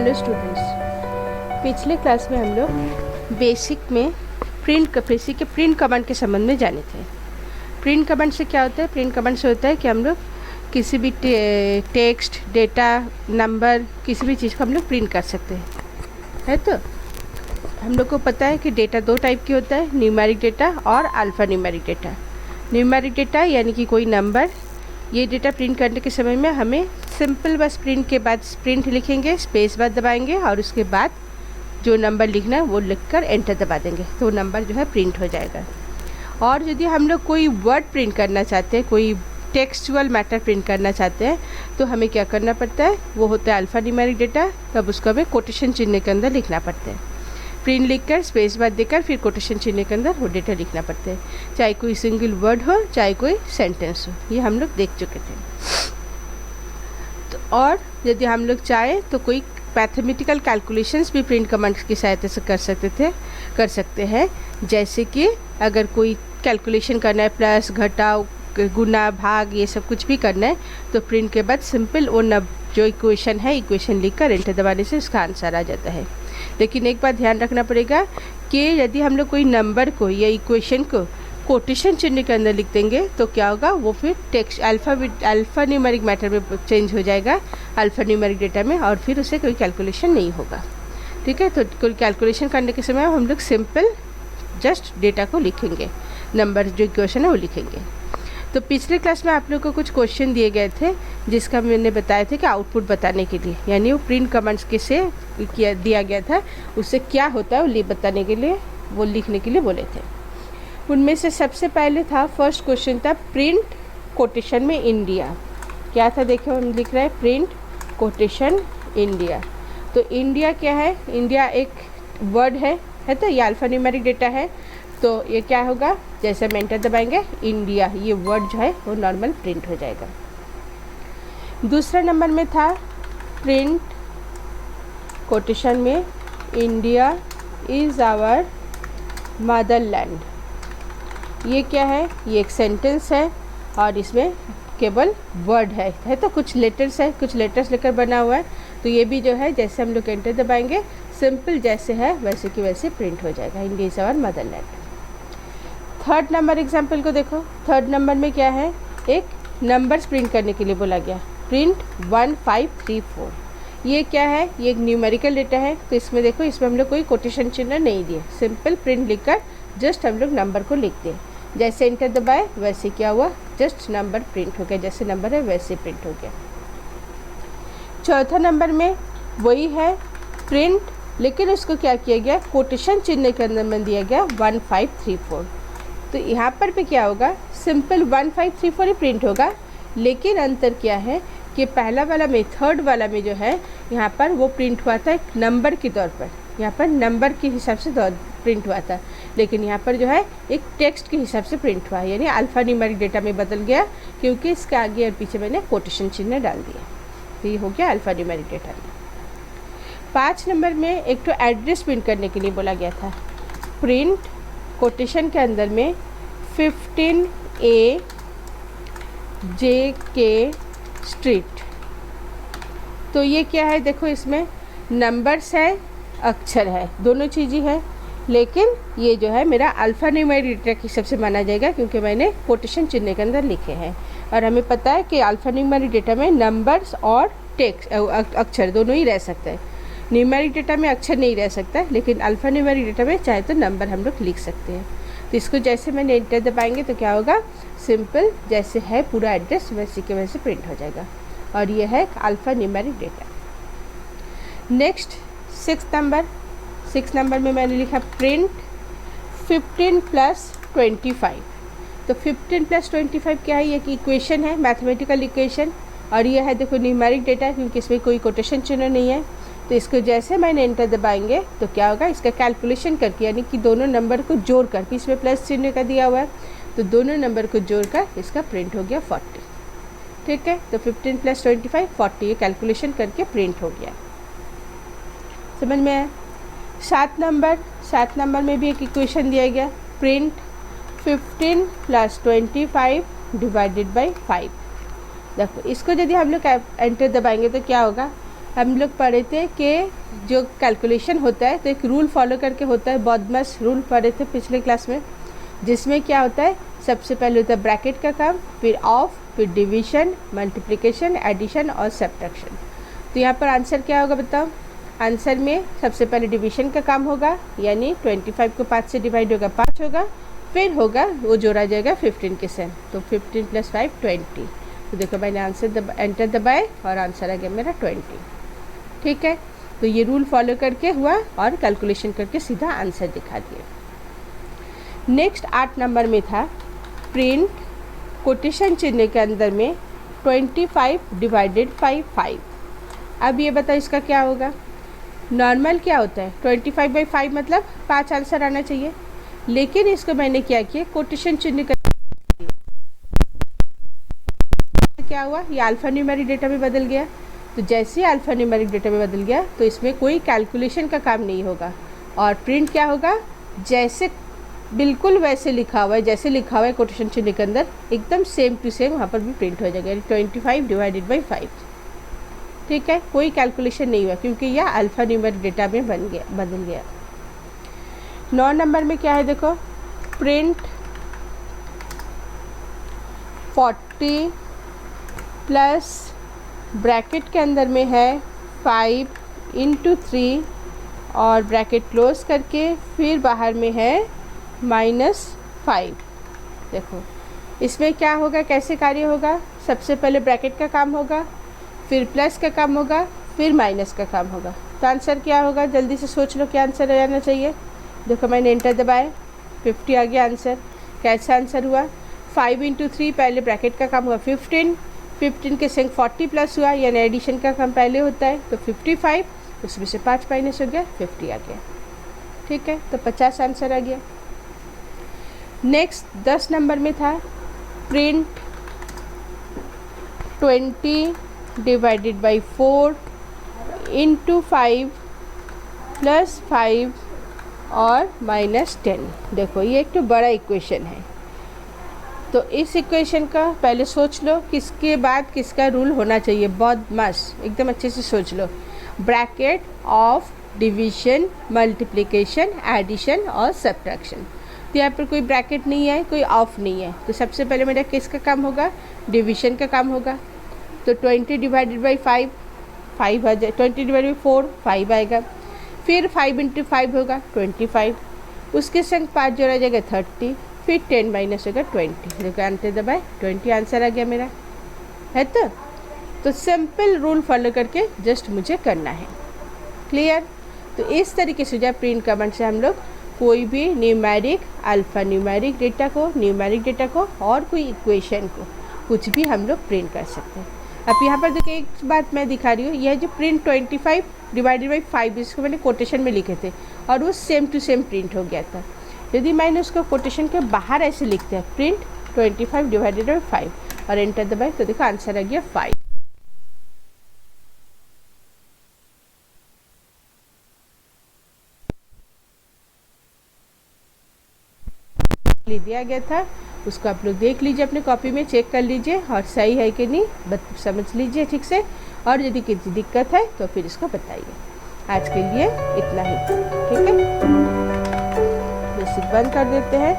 Hello students, पिछले class में हम लोग बेसिक के प्रिंट कमांड के संबंध में जाने थे। प्रिंट कमांड से क्या होता है? प्रिंट कमांड से होता है कि हम लोग किसी भी टेक्स्ट, डेटा, नंबर, किसी भी चीज़ को हम लोग प्रिंट कर सकते हैं, है। तो हम लोग को पता है कि डेटा दो टाइप की होता है, न्यूमेरिक डेटा और alpha numeric data. Numeric data यानी कि कोई नंबर, ये डेटा प्रिंट करने के समय में हमें सिंपल बस प्रिंट के बाद प्रिंट लिखेंगे, स्पेस बार दबाएंगे और उसके बाद जो नंबर लिखना है वो लिखकर एंटर दबा देंगे तो नंबर जो है प्रिंट हो जाएगा। और यदि हम लोग कोई वर्ड प्रिंट करना चाहते हैं, कोई टेक्सचुअल मैटर प्रिंट करना चाहते हैं, तो हमें क्या करना पड़ता है? वो होता है अल्फ़ा न्यूमेरिक डेटा। तब उसको हमें कोटेशन चिन्ह के अंदर लिखना पड़ता है। प्रिंट लिखकर स्पेस बार देकर फिर कोटेशन चिन्ह के अंदर वो डेटा लिखना पड़ता है, चाहे कोई सिंगल वर्ड हो, चाहे कोई सेंटेंस हो। ये हम लोग देख चुके थे। तो और यदि हम लोग चाहें तो कोई मैथमेटिकल कैलकुलेशंस भी प्रिंट कमांड्स की सहायता से कर सकते हैं। जैसे कि अगर कोई कैलकुलेशन करना है, प्लस, घटाव, गुना, भाग, ये सब कुछ भी करना है, तो प्रिंट के बाद सिंपल वो जो इक्वेशन है, इक्वेशन लिखकर एंटर दबाने से उसका आंसर आ जाता है। लेकिन एक बात ध्यान रखना पड़ेगा कि यदि हम लोग कोई नंबर को या इक्वेशन को कोटेशन चिन्ह के अंदर लिख देंगे तो क्या होगा? वो फिर टेक्स्ट अल्फ़ा न्यूमेरिक मैटर में चेंज हो जाएगा, अल्फ़ा न्यूमेरिक डेटा में, और फिर उसे कोई कैलकुलेशन नहीं होगा। ठीक है, तो कोई कैलकुलेशन करने के समय हम लोग सिंपल जस्ट डेटा को लिखेंगे, नंबर जो इक्वेशन है वो लिखेंगे। तो पिछले क्लास में आप लोग को कुछ क्वेश्चन दिए गए थे जिसका मैंने बताया था कि आउटपुट बताने के लिए, यानी वो प्रिंट कमांड्स के से दिया गया था, उससे क्या होता है वो बताने के लिए, वो लिखने के लिए बोले थे। उनमें से सबसे पहले था, फर्स्ट क्वेश्चन था प्रिंट कोटेशन में इंडिया। क्या था? देखो हम लिख रहे हैं प्रिंट कोटेशन इंडिया। तो इंडिया क्या है? इंडिया एक वर्ड है तो ये अल्फ़ा न्यूमेरिक डेटा है। तो ये क्या होगा? जैसे हम एंटर दबाएंगे, इंडिया, ये वर्ड जो है वो नॉर्मल प्रिंट हो जाएगा। दूसरा नंबर में था प्रिंट कोटेशन में इंडिया इज़ आवर मदरलैंड। ये क्या है? ये एक सेंटेंस है और इसमें केवल वर्ड है तो कुछ लेटर्स है, कुछ लेटर्स लेकर बना हुआ है। तो ये भी जो है जैसे हम लोग एंटर दबाएंगे, सिंपल जैसे है वैसे की वैसे प्रिंट हो जाएगा, India is our motherland. Third number example को देखो। थर्ड नंबर में क्या है? एक नंबर्स प्रिंट करने के लिए बोला गया, प्रिंट 1534। ये क्या है? ये एक न्यूमेरिकल डेटा है। तो इसमें देखो, इसमें हम लोग कोई कोटेशन चिन्ह नहीं दिए, सिंपल प्रिंट लिखकर जस्ट हम लोग नंबर को लिख दिए। जैसे एंटर दबाए वैसे क्या हुआ? जस्ट नंबर प्रिंट हो गया, जैसे नंबर है वैसे प्रिंट हो गया। चौथा नंबर में वही है प्रिंट, लेकिन उसको क्या किया गया? कोटेशन चिन्ह के अंदर में दिया गया 1534। तो यहाँ पर भी क्या होगा? सिंपल 1534 ही प्रिंट होगा, लेकिन अंतर क्या है कि पहला वाला में, थर्ड वाला में जो है यहाँ पर वो प्रिंट हुआ था एक नंबर के तौर पर, यहाँ पर नंबर के हिसाब से प्रिंट हुआ था, लेकिन यहाँ पर जो है एक टेक्स्ट के हिसाब से प्रिंट हुआ है, यानी अल्फ़ा न्यूमेरिक डेटा में बदल गया क्योंकि इसके आगे और पीछे मैंने कोटेशन चिन्ह डाल दिया। तो ये हो गया अल्फ़ा न्यूमेरिक डेटा में। 5 नंबर में एक तो एड्रेस प्रिंट करने के लिए बोला गया था, प्रिंट कोटेशन के अंदर में 15A JK स्ट्रीट। तो ये क्या है? देखो इसमें नंबर्स है, अक्षर है, दोनों चीज़ें हैं, लेकिन ये जो है मेरा अल्फ़ा न्यूमेरिक डेटा के हिसाब से माना जाएगा क्योंकि मैंने कोटेशन चिन्ह के अंदर लिखे हैं। और हमें पता है कि अल्फ़ा न्यूमेरिक डेटा में नंबर्स और टेक्स्ट, अक्षर दोनों ही रह सकते हैं। न्यूमेरिक डेटा में अक्षर नहीं रह सकता, लेकिन अल्फ़ा न्यूमेरिक डेटा में चाहे तो नंबर हम लोग लिख सकते हैं। तो इसको जैसे मैंने एंटर दबाएंगे तो क्या होगा? सिंपल जैसे है पूरा एड्रेस वैसे के वैसे प्रिंट हो जाएगा, और ये है alpha numeric data. Next 6 number में मैंने लिखा प्रिंट 15 + 25। तो 15 + 25 क्या है? ये एक इक्वेशन है, मैथमेटिकल इक्वेशन, और ये है देखो न्यूमेरिक डेटा क्योंकि इसमें कोई कोटेशन चिन्ह नहीं है। तो इसको जैसे मैंने एंटर दबाएंगे तो क्या होगा? इसका कैलकुलेशन करके, यानी कि दोनों नंबर को जोड़कर, बीच में प्लस चिन्ह का दिया हुआ है, तो दोनों नंबर को जोड़कर इसका प्रिंट हो गया 40। ठीक है, तो 15 + 25 40, ये कैलकुलेशन करके प्रिंट हो गया। समझ में आया? 7 नंबर में भी एक इक्वेशन दिया गया, प्रिंट 15 + 25 / 5। देखो इसको यदि हम लोग एंटर दबाएंगे तो क्या होगा? हम लोग पढ़े थे कि जो कैलकुलेशन होता है तो एक रूल फॉलो करके होता है, बॉडमास रूल पढ़े थे पिछले क्लास में, जिसमें क्या होता है सबसे पहले होता है ब्रैकेट का काम, फिर ऑफ, फिर डिवीजन, मल्टीप्लिकेशन, एडिशन और सब्ट्रैक्शन। तो यहाँ पर आंसर क्या होगा बताओ। आंसर में सबसे पहले डिवीजन का काम होगा, यानी 25 को 5 से डिवाइड होगा 5 होगा, फिर होगा वो जोड़ा जाएगा 15 के साथ, तो 15 + 5 20। तो देखो मैंने आंसर एंटर दबाए और आंसर आ गया मेरा 20। ठीक है, तो ये रूल फॉलो करके हुआ और कैलकुलेशन करके सीधा आंसर दिखा दिए। नेक्स्ट 8 नंबर में था प्रिंट कोटेशन चिन्ह के अंदर में 25 / 5। अब ये बताओ इसका क्या होगा। नॉर्मल क्या होता है 25/5 मतलब 5 आंसर आना चाहिए, लेकिन इसको मैंने क्या किया कोटेशन चिन्ह का क्या हुआ, ये अल्फा न्यूमेरिक डेटा में बदल गया। तो जैसे ही अल्फा न्यूमेरिक डेटा में बदल गया तो इसमें कोई कैलकुलेशन का काम नहीं होगा और प्रिंट क्या होगा, जैसे बिल्कुल वैसे लिखा हुआ है, जैसे लिखा हुआ है कोटेशन चिन्ह के अंदर एकदम सेम टू सेम वहाँ पर भी प्रिंट हो जाएगा, 25 / 5। ठीक है, कोई कैलकुलेशन नहीं हुआ क्योंकि यह अल्फा न्यूमेरिक डेटा में बदल गया। 9 नंबर में क्या है देखो, प्रिंट 40 प्लस ब्रैकेट के अंदर में है 5 × 3 और ब्रैकेट क्लोज करके फिर बाहर में है -5। देखो इसमें क्या होगा, कैसे कार्य होगा, सबसे पहले ब्रैकेट का काम होगा, फिर प्लस का काम होगा, फिर माइनस का काम होगा। तो आंसर क्या होगा, जल्दी से सोच लो क्या आंसर आ जाना चाहिए। देखो मैंने एंटर दबाए, 50 आ गया आंसर। कैसा आंसर हुआ, 5 × 3 पहले ब्रैकेट का काम हुआ 15 के संग 40 प्लस हुआ, यानी एडिशन का काम पहले होता है, तो 55, उसमें से 5 माइनस हो गया 50 आ गया। ठीक है, तो 50 आंसर आ गया। नेक्स्ट 10 नंबर में था प्रिंट 20 / 4 × 5 + 5 और -10। देखो ये एक तो बड़ा इक्वेशन है, तो इस इक्वेशन का पहले सोच लो किसके बाद किसका रूल होना चाहिए, बहुत मस्त एकदम अच्छे से सोच लो। Bracket of division, multiplication, addition और सब्ट्रैक्शन। तो यहाँ पर कोई ब्रैकेट नहीं है, कोई ऑफ नहीं है, तो सबसे पहले मेरा किसका काम होगा, डिवीजन का काम होगा। तो 20 / 5 5 आ जाए, 20 / 4 5 आएगा, फिर 5 × 5 होगा 25, उसके संग 5 जोड़ा जाएगा 30, फिर 10 माइनस होगा 20। देखो आंसर दबाए 20 आंसर आ गया मेरा, है तो सिंपल रूल फॉलो करके जस्ट मुझे करना है। क्लियर। तो इस तरीके से जब प्रिंट कमांड से हम लोग कोई भी न्यूमेरिक, अल्फा न्यूमेरिक डेटा को, न्यूमेरिक डेटा को और कोई इक्वेशन को कुछ भी हम लोग प्रिंट कर सकते हैं। अब यहाँ पर देखिए एक बात मैं दिखा रही हूँ, यह जो प्रिंट 25 / 5 इसको मैंने कोटेशन में लिखे थे और वो सेम टू सेम प्रिंट हो गया था। यदि मैंने उसको कोटेशन के बाहर ऐसे लिखते हैं प्रिंट 25 / 5 और एंटर दबाए, तो देखो आंसर आ गया 5। दिया गया था उसको आप लोग देख लीजिए, अपने कॉपी में चेक कर लीजिए और सही है कि नहीं समझ लीजिए ठीक से, और यदि किसी दिक्कत है तो फिर इसको बताइए। आज के लिए इतना ही, ठीक है, बेसिक बंद कर देते हैं।